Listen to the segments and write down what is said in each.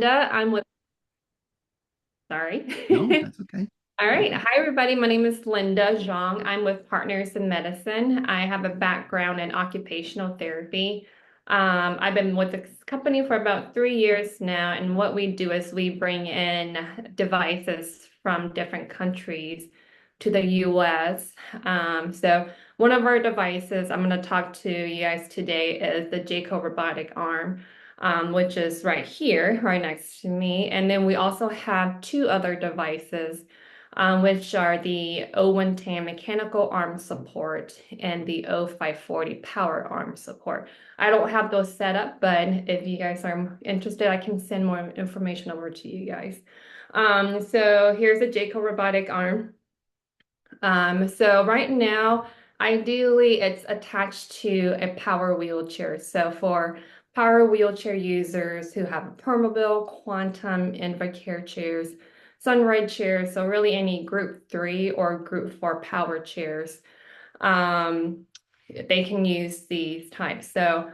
I'm with, No, sorry. that's okay. All Go right. ahead. Hi, everybody. My name is Linda Zhang. I'm with Partners in Medicine. I have a background in occupational therapy. I've been with this company for about 3 years now, and what we do is we bring in devices from different countries to the US. So one of our devices I'm going to talk to you guys today is the Jaco Robotic Arm. Which is right here, right next to me. And then we also have two other devices which are the O110 mechanical arm support and the O540 power arm support. I don't have those set up, but if you guys are interested, I can send more information over to you guys. So here's a Jaco robotic arm. So right now, ideally, it's attached to a power wheelchair. So for power wheelchair users who have Permobil, Quantum, Invacare chairs, Sunride chairs, so really any group 3 or group 4 power chairs, um, they can use these types. So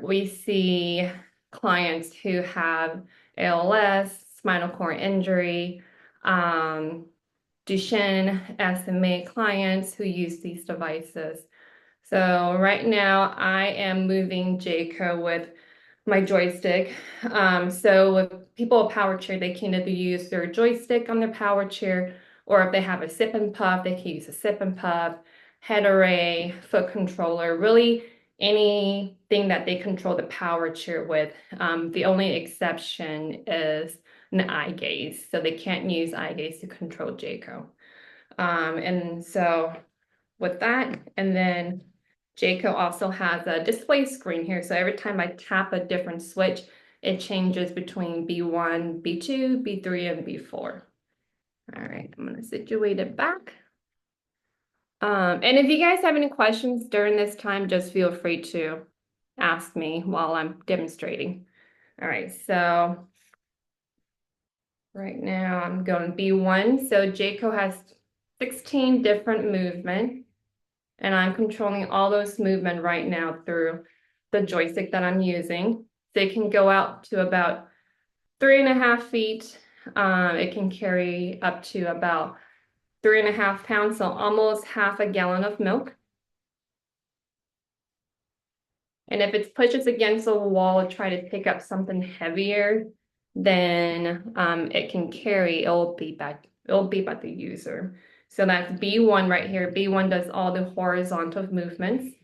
we see clients who have ALS, spinal cord injury, um, Duchenne SMA clients who use these devices. So right now I am moving Jaco with my joystick. So with people with power chair, they can either use their joystick on their power chair, or if they have a sip and puff, they can use a sip and puff, head array, foot controller, really anything that they control the power chair with. The only exception is an eye gaze. So they can't use eye gaze to control Jaco. And so with that, and then Jaco also has a display screen here. So every time I tap a different switch, it changes between B1, B2, B3, and B4. All right, I'm gonna situate it back. And if you guys have any questions during this time, just feel free to ask me while I'm demonstrating. All right, so right now I'm going B1. So Jaco has 16 different movements. And I'm controlling all those movement right now through the joystick that I'm using. They can go out to about 3.5 feet. It can carry up to about 3.5 pounds, so almost half a gallon of milk. And if it pushes against the wall or try to pick up something heavier, then it can carry, it'll beep at the user. So that's B1 right here. B1 does all the horizontal movements.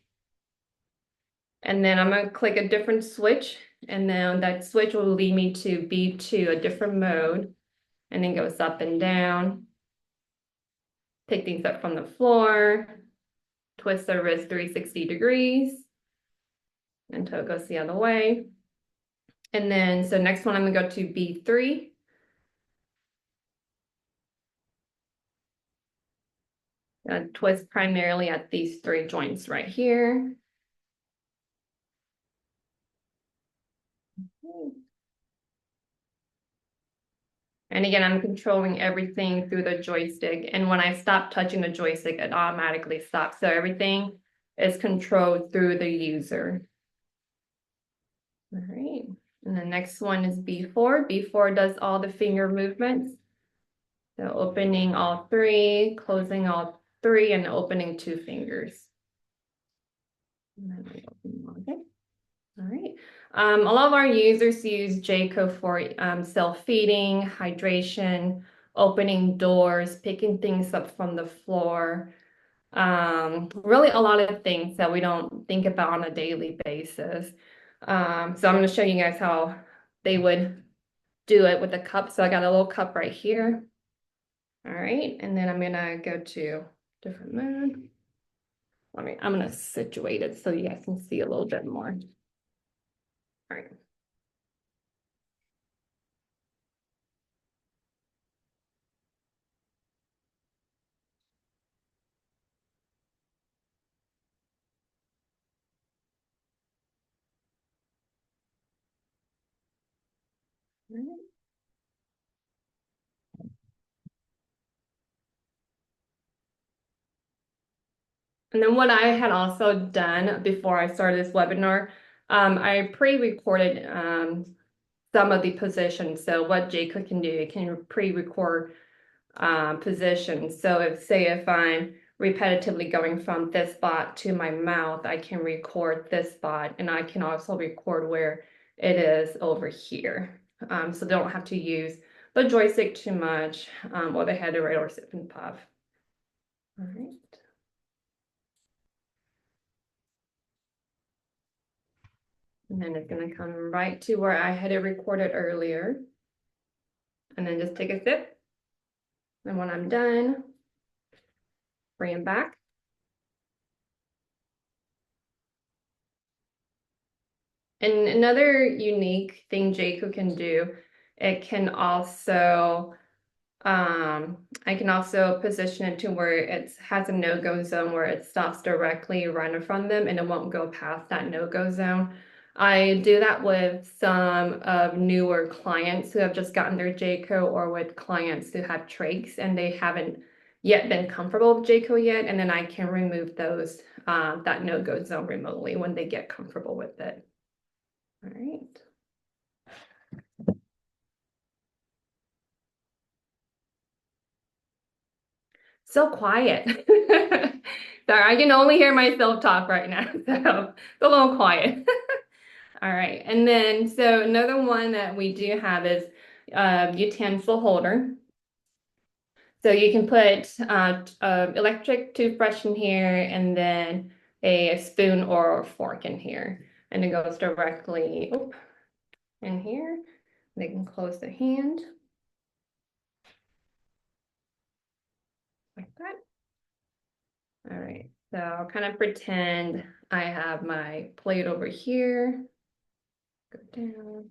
And then I'm gonna click a different switch, and then that switch will lead me to B2, a different mode, and then goes up and down. Pick things up from the floor, twist the wrist 360 degrees until it goes the other way. And then, so next one, I'm gonna go to B3. Twist primarily at these three joints right here. And again, I'm controlling everything through the joystick. And when I stop touching the joystick, it automatically stops. So everything is controlled through the user. All right. And the next one is B4. B4 does all the finger movements. So opening all three, closing all three, and opening two fingers. And then I open one again. All right. A lot of our users use Jaco for self-feeding, hydration, opening doors, picking things up from the floor. Really a lot of things that we don't think about on a daily basis. So I'm going to show you guys how they would do it with a cup. So I got a little cup right here. All right. And then I'm going to go to different mode. I'm going to situate it so you guys can see a little bit more. All right. All right. And then what I had also done before I started this webinar, I pre-recorded some of the positions. So what Jaco can do, it can pre-record positions. So if I'm repetitively going from this spot to my mouth, I can record this spot, and I can also record where it is over here. So they don't have to use the joystick too much, or the header right or sip and puff. All right. And then it's gonna come right to where I had it recorded earlier. And then just take a sip. And when I'm done, bring it back. And another unique thing Jaco can do, it can also, I can also position it to where it has a no-go zone where it stops directly right from them and it won't go past that no-go zone. I do that with some of newer clients who have just gotten their Jaco, or with clients who have trachs and they haven't yet been comfortable with Jaco yet, and then I can remove those that no-go zone remotely when they get comfortable with it. All right. So quiet. Sorry, I can only hear myself talk right now, so it's a little quiet. All right, and then so another one that we do have is utensil holder. So you can put electric toothbrush in here, and then a spoon or a fork in here, and it goes directly in here. They can close the hand like that. All right, so I'll kind of pretend I have my plate over here. Go down.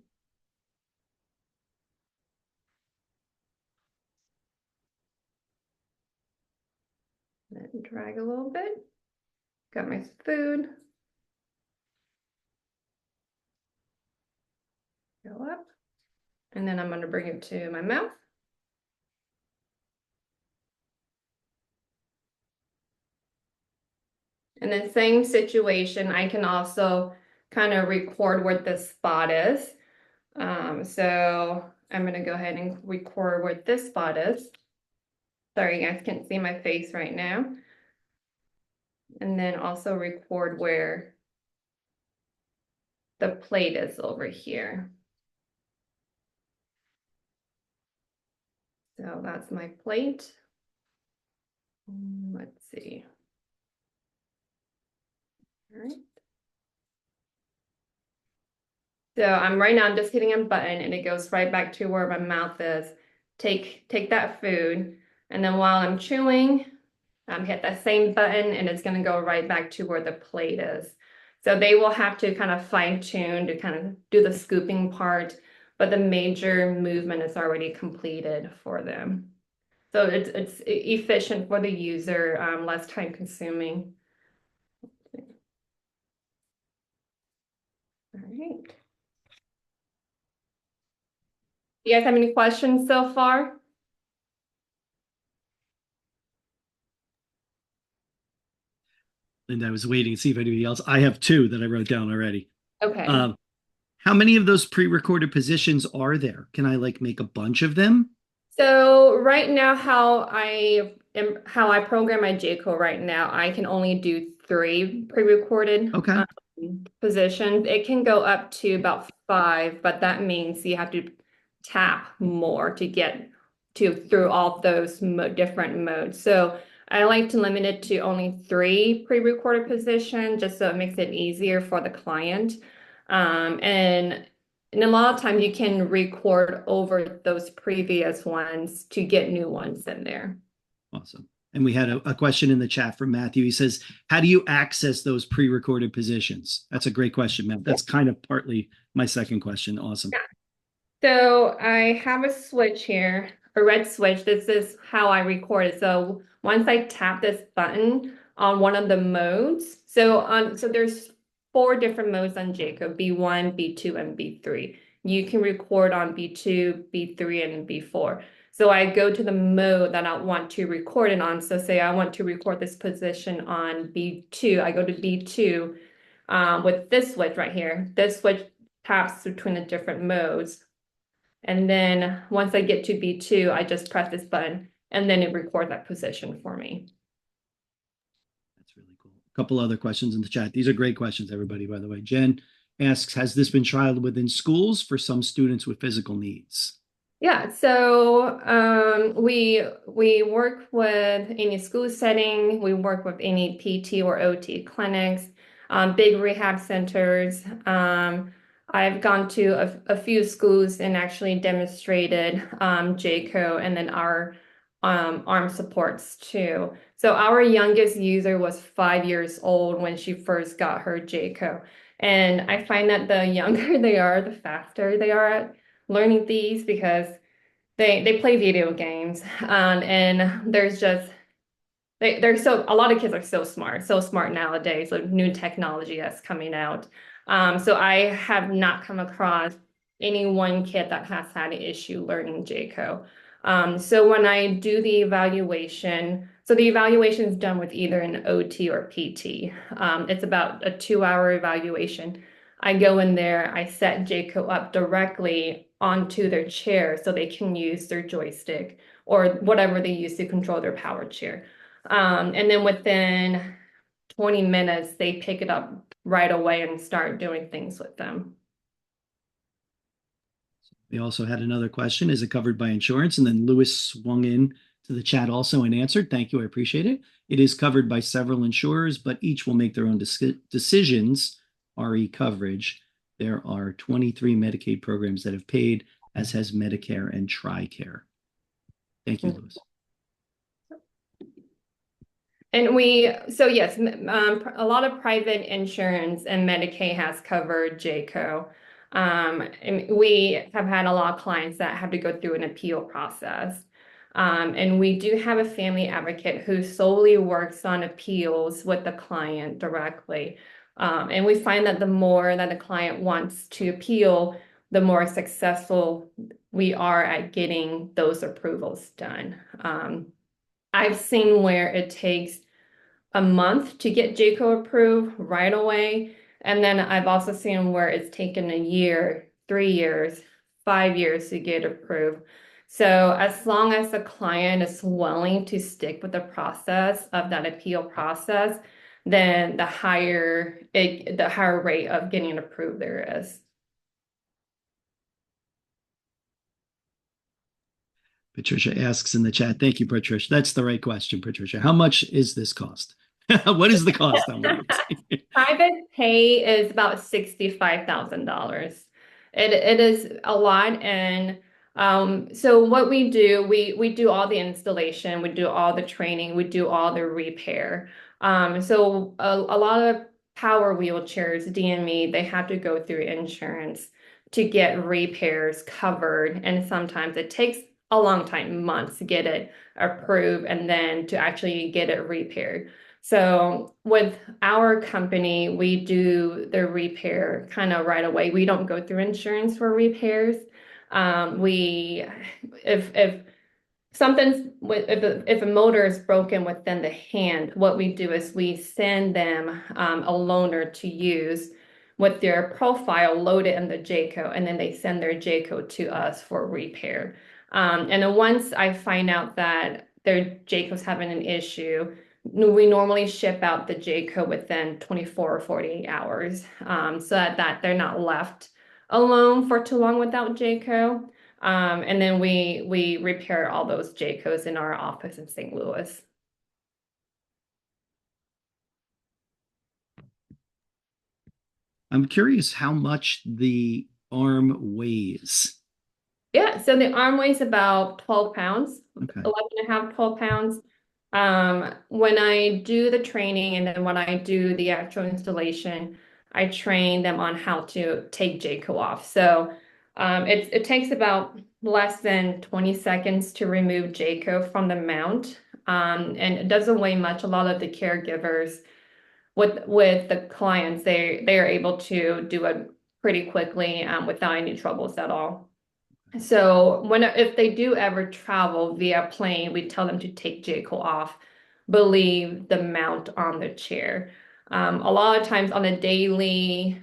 Then drag a little bit. Got my food. Go up. And then I'm going to bring it to my mouth. And then same situation, I can also kind of record where this spot is. So I'm going to go ahead and record where this spot is. Sorry, you guys can't see my face right now. And then also record where the plate is over here. So that's my plate. Let's see. All right. So right now I'm just hitting a button and it goes right back to where my mouth is. Take that food, and then while I'm chewing, hit that same button and it's gonna go right back to where the plate is. So they will have to kind of fine tune to kind of do the scooping part, but the major movement is already completed for them. So it's efficient for the user, less time consuming. All right. You guys have any questions so far? And I was waiting to see if anybody else. I have two that I wrote down already. Okay. How many of those pre-recorded positions are there? Can I like make a bunch of them? So right now, how I program my J-code right now, I can only do 3 pre-recorded Okay. positions. It can go up to about 5, but that means you have to tap more to get to through all those different modes. So I like to limit it to only 3 pre-recorded positions, just so it makes it easier for the client. And a lot of times you can record over those previous ones to get new ones in there. Awesome. And we had a question in the chat from Matthew. He says, how do you access those pre-recorded positions? That's a great question, Matt. That's kind of partly my second question. Awesome. Yeah. So I have a switch here, a red switch. This is how I record it. So once I tap this button on one of the modes, so there's 4 different modes on Jacob, B1, B2, and B3. You can record on B2, B3, and B4. So I go to the mode that I want to record it on. So say I want to record this position on B2. I go to B2 with this switch right here. This switch taps between the different modes. And then once I get to B2, I just press this button and then it records that position for me. That's really cool. A couple other questions in the chat. These are great questions, everybody, by the way. Jen asks, has this been trialed within schools for some students with physical needs? Yeah, so we work with any school setting, we work with any PT or OT clinics, big rehab centers. I've gone to a few schools and actually demonstrated Jaco and then our arm supports too. So our youngest user was 5 years old when she first got her Jaco. And I find that the younger they are, the faster they are at learning these because they play video games and there's just they're so a lot of kids are so smart nowadays with new technology that's coming out. So I have not come across any one kid that has had an issue learning Jaco. So when I do the evaluation, so the evaluation is done with either an OT or PT. It's about a 2 hour evaluation. I go in there, I set Jaco up directly onto their chair so they can use their joystick or whatever they use to control their power chair. And then within 20 minutes, they pick it up right away and start doing things with them. We also had another question. Is it covered by insurance? And then Lewis swung in to the chat also and answered. Thank you. I appreciate it. It is covered by several insurers, but each will make their own decisions, RE coverage. There are 23 Medicaid programs that have paid, as has Medicare and TRICARE. Thank you, Lewis. And so yes, a lot of private insurance and Medicaid has covered Jaco. And we have had a lot of clients that have to go through an appeal process. And we do have a family advocate who solely works on appeals with the client directly. And we find that the more that the client wants to appeal, the more successful we are at getting those approvals done. I've seen where it takes a month to get Jaco approved right away. And then I've also seen where it's taken a year, 3 years, 5 years to get approved. So as long as the client is willing to stick with the process of that appeal process, then the higher rate of getting approved there is. Patricia asks in the chat. Thank you, Patricia. That's the right question, Patricia. How much is this cost? What is the cost on one of these? Private pay is about $65,000. It is a lot, and so what we do, we do all the installation, we do all the training, we do all the repair. So a lot of power wheelchairs, DME, they have to go through insurance to get repairs covered, and sometimes it takes a long time, months to get it approved and then to actually get it repaired. So with our company, we do the repair kind of right away. We don't go through insurance for repairs. We if if a motor is broken within the hand, what we do is we send them a loaner to use with their profile loaded in the Jaco, and then they send their Jaco to us for repair. And then once I find out that their Jaco's having an issue, we normally ship out the Jaco within 24 or 48 hours, so that they're not left alone for too long without Jaco. And then we repair all those Jacos in our office in St. Louis. I'm curious how much the arm weighs. Yeah, so the arm weighs about 12 pounds, Okay. 11 and a half, 12 pounds. When I do the training and then when I do the actual installation, I train them on how to take Jaco off. So it takes about less than 20 seconds to remove Jaco from the mount. And it doesn't weigh much. A lot of the caregivers with the clients, they are able to do it pretty quickly without any troubles at all. So if they do ever travel via plane, we tell them to take Jaco off, believe the mount on the chair. A lot of times on a daily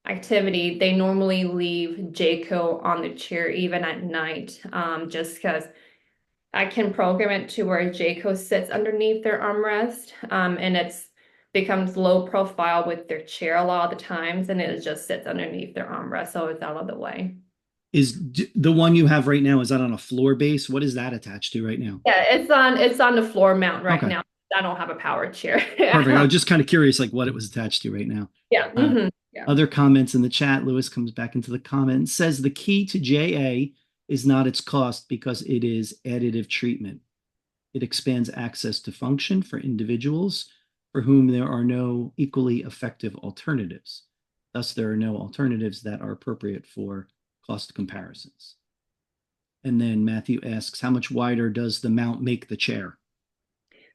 activity, they normally leave Jaco on the chair even at night, just because I can program it to where Jaco sits underneath their armrest, and it's becomes low profile with their chair a lot of the times, and it just sits underneath their armrest, so it's out of the way. The one you have right now, is that on a floor base? What is that attached to right now? Yeah, it's on the floor mount right Okay, now. I don't have a power chair. perfect. I was just kind of curious, like what it was attached to right now. Yeah. Uh, Yeah. Other comments in the chat. Lewis comes back into the comment, says the key to JA is not its cost because it is additive treatment. It expands access to function for individuals for whom there are no equally effective alternatives. Thus, there are no alternatives that are appropriate for cost comparisons. And then Matthew asks, how much wider does the mount make the chair?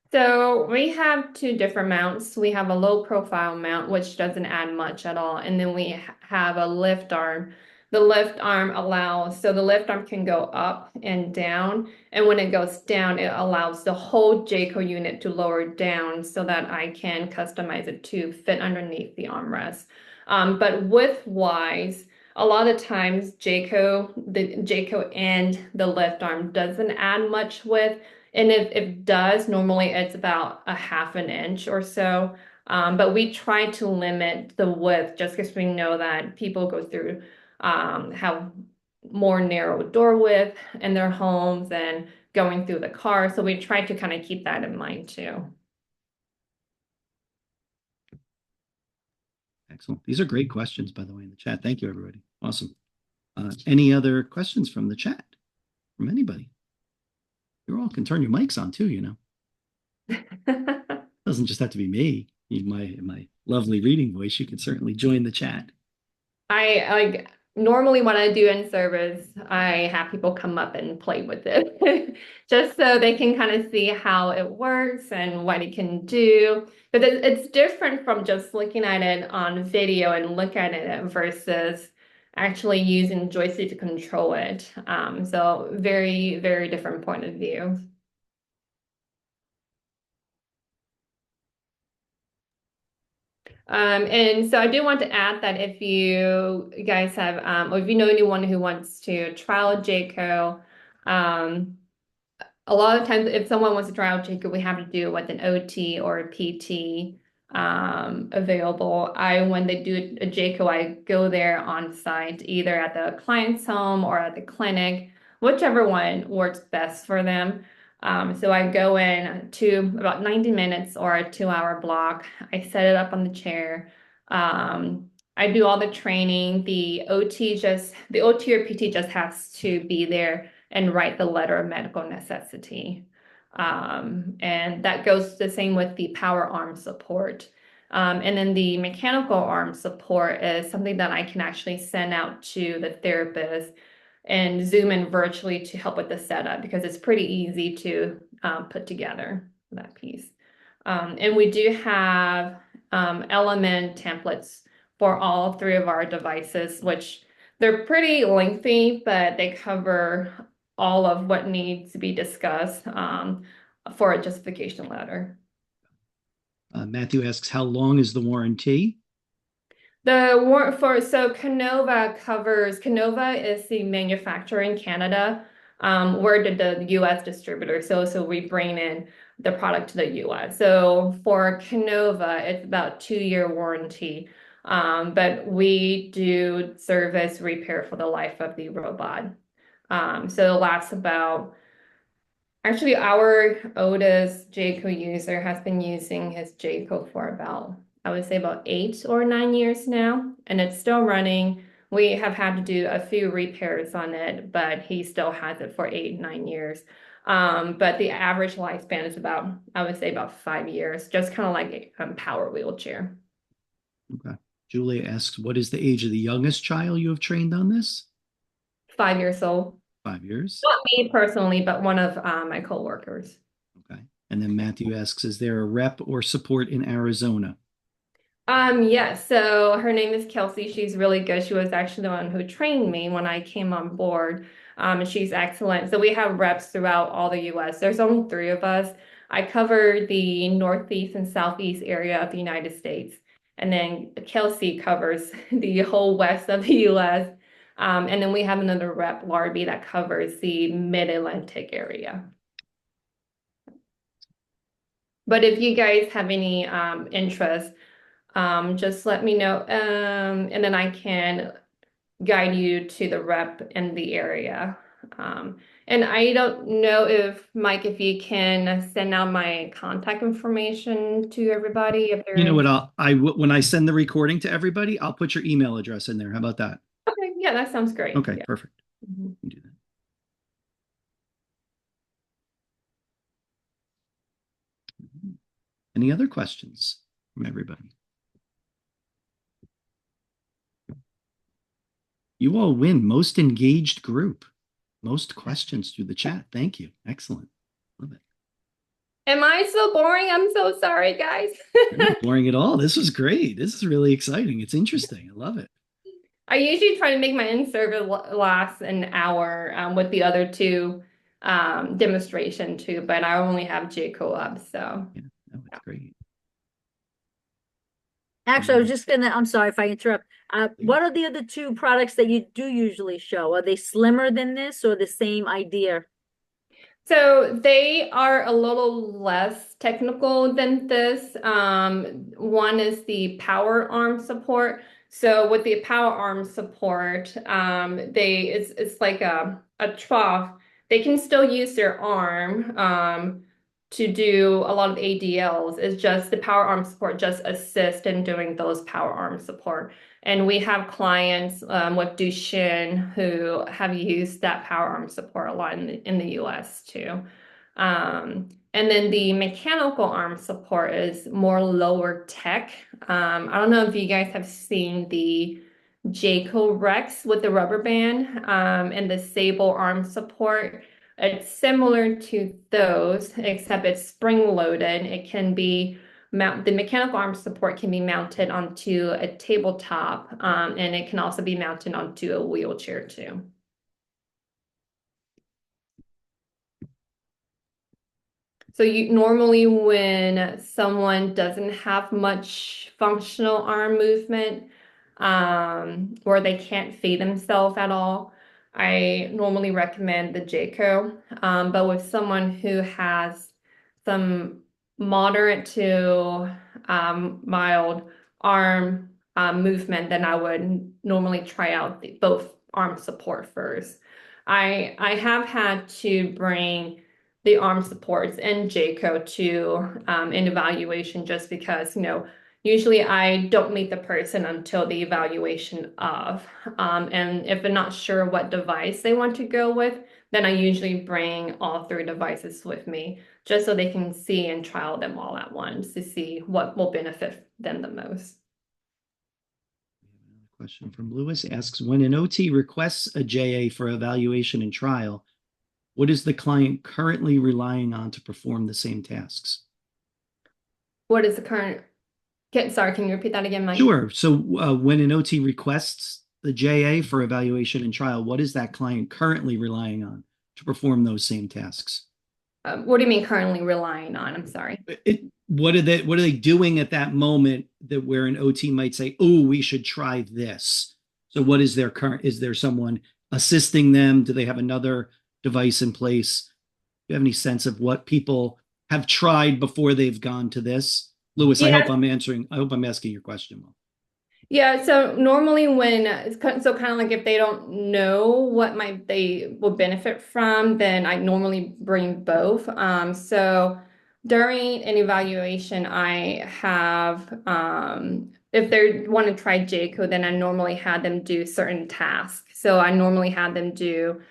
So we have two different mounts. We have a low profile mount, which doesn't add much at all. And then we have a lift arm. The lift arm allows, so the lift arm can go up and down. And when it goes down, it allows the whole Jayco unit to lower down so that I can customize it to fit underneath the armrest. But width wise, a lot of times the Jayco and the lift arm doesn't add much width. And if it does, normally it's about a half an inch or so. But we try to limit the width just because we know that people go through have more narrow door width in their homes and going through the car. So we try to kind of keep that in mind too. Excellent. These are great questions, by the way, in the chat. Thank you, everybody. Awesome. Any other questions from the chat? From anybody? You all can turn your mics on too, you know. It doesn't just have to be me. My lovely reading voice, you can certainly join the chat. I like normally when I do in service, I have people come up and play with it just so they can kind of see how it works and what it can do. But it's different from just looking at it on video and look at it versus actually using joystick to control it. So very, very different point of view. And so I do want to add that if you guys have, or if you know anyone who wants to trial Jayco, um, a lot of times if someone wants to try out Jacob, we have to do it with an OT or a PT available. When they do a Jaco, I go there on site, either at the client's home or at the clinic, whichever one works best for them. So I go in to about 90 minutes or a 2 hour block. I set it up on the chair. I do all the training. The OT or PT just has to be there and write the letter of medical necessity. And that goes the same with the power arm support. And then the mechanical arm support is something that I can actually send out to the therapist and Zoom in virtually to help with the setup because it's pretty easy to put together that piece. And we do have element templates for all three of our devices, which they're pretty lengthy, but they cover all of what needs to be discussed for a justification letter. Matthew asks, how long is the warranty? Canova is the manufacturer in Canada. We're the US distributor, so we bring in the product to the US. So for Canova, it's about 2 year warranty. But we do service repair for the life of the robot. So it lasts about actually, our oldest Jaco user has been using his Jaco for about, I would say about 8 or 9 years now, and it's still running. We have had to do a few repairs on it, but he still has it for 8, 9 years. But the average lifespan is about, I would say about 5 years, just kind of like a power wheelchair. Okay. Julia asks, what is the age of the youngest child you have trained on this? 5 years old. 5 years. Not me personally, but one of my coworkers. Okay. And then Matthew asks, is there a rep or support in Arizona? Yes, so her name is Kelsey. She's really good. She was actually the one who trained me when I came on board. And she's excellent. So we have reps throughout all the US. There's only three of us. I cover the Northeast and Southeast area of the United States. and then Kelsey covers the whole west of the US. And then we have another rep, Larby, that covers the mid-Atlantic area. But if you guys have any interest, just let me know. And then I can guide you to the rep in the area. And I don't know if Mike, if you can send out my contact information to everybody if they're You know in. what? When I send the recording to everybody, I'll put your email address in there. How about that? Okay, yeah, that sounds great. Okay, Yeah. perfect. Mhm. We can do that. Any other questions from everybody? You all win most engaged group, most questions through the chat. Thank you. Excellent. Love it. Am I so boring? I'm so sorry, guys. You're not boring at all. This was great. This is really exciting. It's interesting. I love it. I usually try to make my in-service last an hour with the other two demonstration too, but I only have Jaco up, so. Yeah, no, it's great. Actually, I Any was just gonna, I'm sorry if I interrupt. other- What are the other two products that you do usually show? Are they slimmer than this or the same idea? So they are a little less technical than this. One is the power arm support. So with the power arm support, it's like a trough. They can still use their arm to do a lot of ADLs. It's just the power arm support just assist in doing those power arm support. And we have clients with Duchenne who have used that power arm support a lot in the US too. And then the mechanical arm support is more lower tech. I don't know if you guys have seen the Jaco Rex with the rubber band and the Sable arm support. It's similar to those, except it's spring loaded. It can be the mechanical arm support can be mounted onto a tabletop, and it can also be mounted onto a wheelchair too. So you normally when someone doesn't have much functional arm movement, or they can't feed themselves at all, I normally recommend the Jaco. But with someone who has some moderate to mild arm movement, then I would normally try out both arm support first. I have had to bring the arm supports and Jaco to an evaluation just because, usually I don't meet the person until the evaluation of. And if I'm not sure what device they want to go with, then I usually bring all three devices with me just so they can see and trial them all at once to see what will benefit them the most. Question from Lewis asks, when an OT requests a JA for evaluation and trial, what is the client currently relying on to perform the same tasks? What is the current? Sorry, can you repeat that again, Mike? Sure. So when an OT requests the JA for evaluation and trial, what is that client currently relying on to perform those same tasks? What do you mean currently relying on? I'm sorry. What are they doing at that moment that where an OT might say, "Oh, we should try this." So what is their current? Is there someone assisting them? Do they have another device in place? Do you have any sense of what people have tried before they've gone to this? Lewis, I hope Yeah, I'm answering. I hope I'm asking your question well. Yeah, so normally so kind of like if they don't know what they will benefit from, then I normally bring both. So during an evaluation, I have, if they want to try Jaco, then I normally have them do certain tasks. So I normally have them do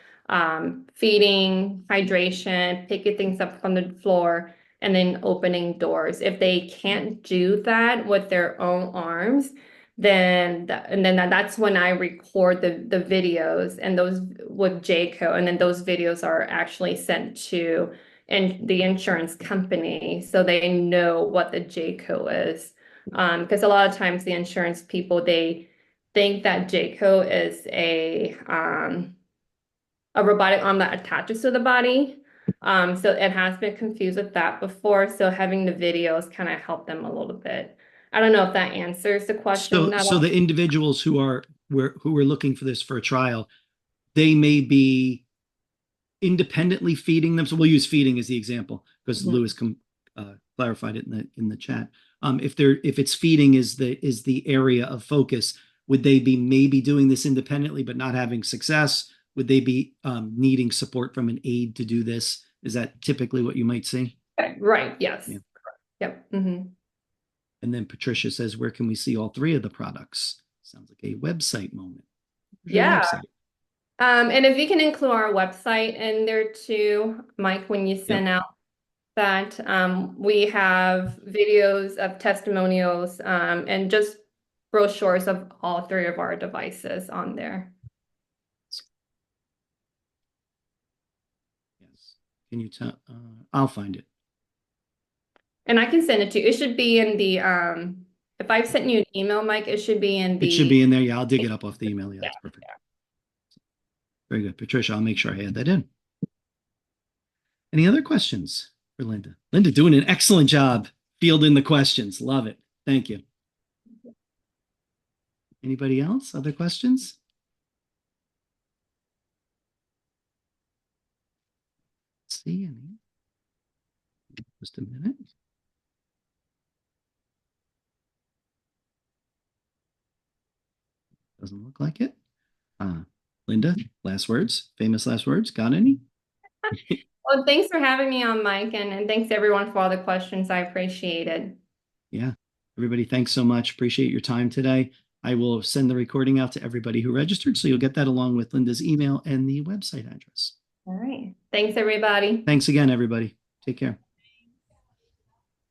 feeding, hydration, picking things up from the floor, and then opening doors. If they can't do that with their own arms, that's when I record the videos and those with Jaco, and then those videos are actually sent to the insurance company so they know what the Jaco is. Because a lot of times the insurance people they think that Jaco is a robotic arm that attaches to the body. So it has been confused with that before. So having the videos kind of help them a little bit. I don't know if that answers the question. So, Not so all. the individuals who are looking for this for a trial, they may be independently feeding them. So we'll use feeding as the example because Mhm. Lewis clarified it in the chat. If it's feeding is the area of focus, would they be maybe doing this independently but not having success? Would they be needing support from an aide to do this? Is that typically what you might see? Okay, right, yes. Yeah. Yep. Hmm. And then Patricia says, where can we see all three of the products? Sounds like a website moment. Where's your Yeah. website? And if you can include our website in there too, Mike, when you Yep. send out that, we have videos of testimonials, and just brochures of all three of our devices on there. Yes. Can you tell? I'll find it. And I can send it to you. It should be in the, if I've sent you an email, Mike, it should be in It should the, be in there. Yeah, I'll dig it up off the email. Yeah, yeah. that's perfect. Very good. Patricia, I'll make sure I add that in. Any other questions for Linda? Linda doing an excellent job fielding the questions. Love it. Thank you. Anybody else? Other questions? Let's see any. Just a minute. Doesn't look like it. Linda, last words, famous last words. Got any? Well, thanks for having me on, Mike, and thanks everyone for all the questions. I appreciate it. Yeah. Everybody, thanks so much. Appreciate your time today. I will send the recording out to everybody who registered. So you'll get that along with Linda's email and the website address. All right. Thanks, everybody. Thanks again, everybody. Take care.